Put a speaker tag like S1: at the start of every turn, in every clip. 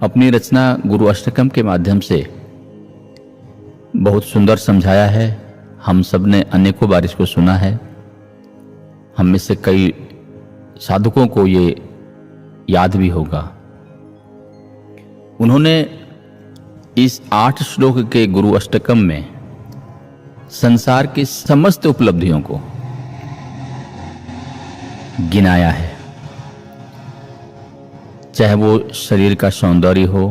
S1: अपनी रचना गुरु अष्टकम के माध्यम से बहुत सुंदर समझाया है। हम सब ने अनेकों बार इसको सुना है। हम में से कई साधकों को ये याद भी होगा। उन्होंने इस 8 श्लोक के गुरु अष्टकम में संसार की समस्त उपलब्धियों को गिनाया है, चाहे वो शरीर का सौंदर्य हो,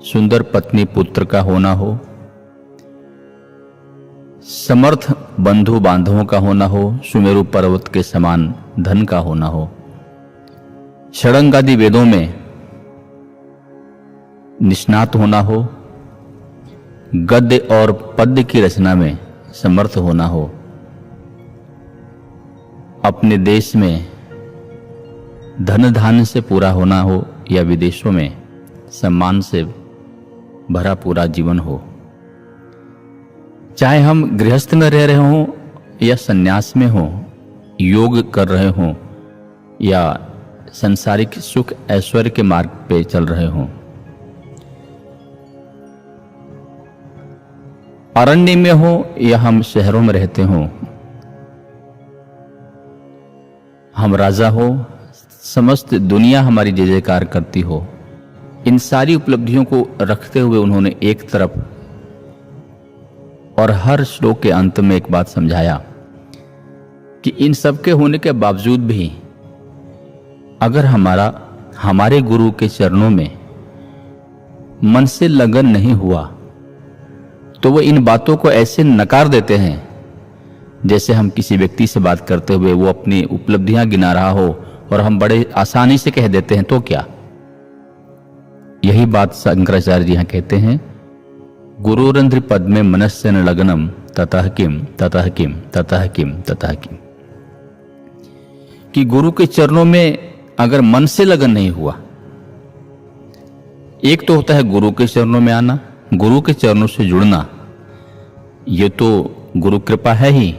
S1: सुंदर पत्नी पुत्र का होना हो, समर्थ बंधु बांधवों का होना हो, सुमेरु पर्वत के समान धन का होना हो, षडंग आदि वेदों में निष्णात होना हो, गद्य और पद्य की रचना में समर्थ होना हो, अपने देश में धन धान्य से पूरा होना हो या विदेशों में सम्मान से भरा पूरा जीवन हो, चाहे हम गृहस्थ में रह रहे हों या सन्यास में हों, योग कर रहे हों या सांसारिक सुख ऐश्वर्य के मार्ग पे चल रहे हों, अरण्य में हो या हम शहरों में रहते हों, हम राजा हो, समस्त दुनिया हमारी जय जयकार करती हो, इन सारी उपलब्धियों को रखते हुए उन्होंने एक तरफ और हर श्लोक के अंत में एक बात समझाया कि इन सब के होने के बावजूद भी अगर हमारे गुरु के चरणों में मन से लगन नहीं हुआ तो वो इन बातों को ऐसे नकार देते हैं जैसे हम किसी व्यक्ति से बात करते हुए वो अपनी उपलब्धियां गिना रहा हो और हम बड़े आसानी से कह देते हैं तो क्या। यही बात शंकराचार्य जी यहाँ कहते हैं, गुरुरंध्र पद में मनस्य न लगनम ततः किम ततः किम ततः किम ततः किम, कि गुरु के चरणों में अगर मन से लगन नहीं हुआ, एक तो होता है गुरु के चरणों में आना, गुरु के चरणों से जुड़ना, ये तो गुरु कृपा है ही,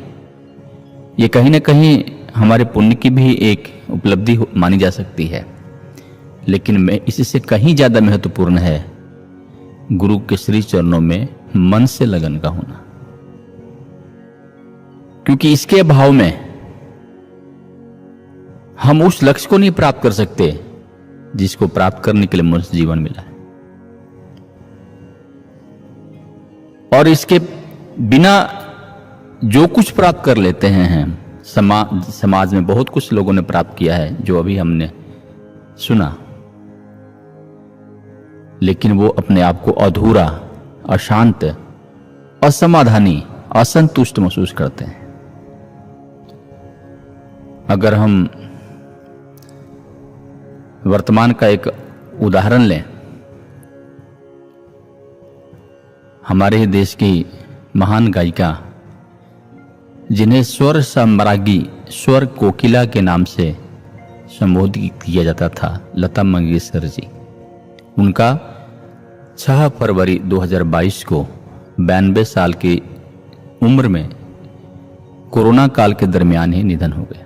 S1: ये कहीं ना कहीं हमारे पुण्य की भी एक उपलब्धि मानी जा सकती है, लेकिन इससे कहीं ज्यादा महत्वपूर्ण है गुरु के श्री चरणों में मन से लगन का होना, क्योंकि इसके अभाव में हम उस लक्ष्य को नहीं प्राप्त कर सकते जिसको प्राप्त करने के लिए मनुष्य जीवन मिला है। और इसके बिना जो कुछ प्राप्त कर लेते हैं हम, समाज में बहुत कुछ लोगों ने प्राप्त किया है जो अभी हमने सुना, लेकिन वो अपने आप को अधूरा, अशांत, असमाधानी, असंतुष्ट महसूस करते हैं। अगर हम वर्तमान का एक उदाहरण लें, हमारे ही देश की महान गायिका जिन्हें स्वर सम्राज्ञी, स्वर कोकिला के नाम से संबोधित किया जाता था, लता मंगेशकर जी, उनका 6 फरवरी 2022 को 92 साल की उम्र में कोरोना काल के दरमियान ही निधन हो गया।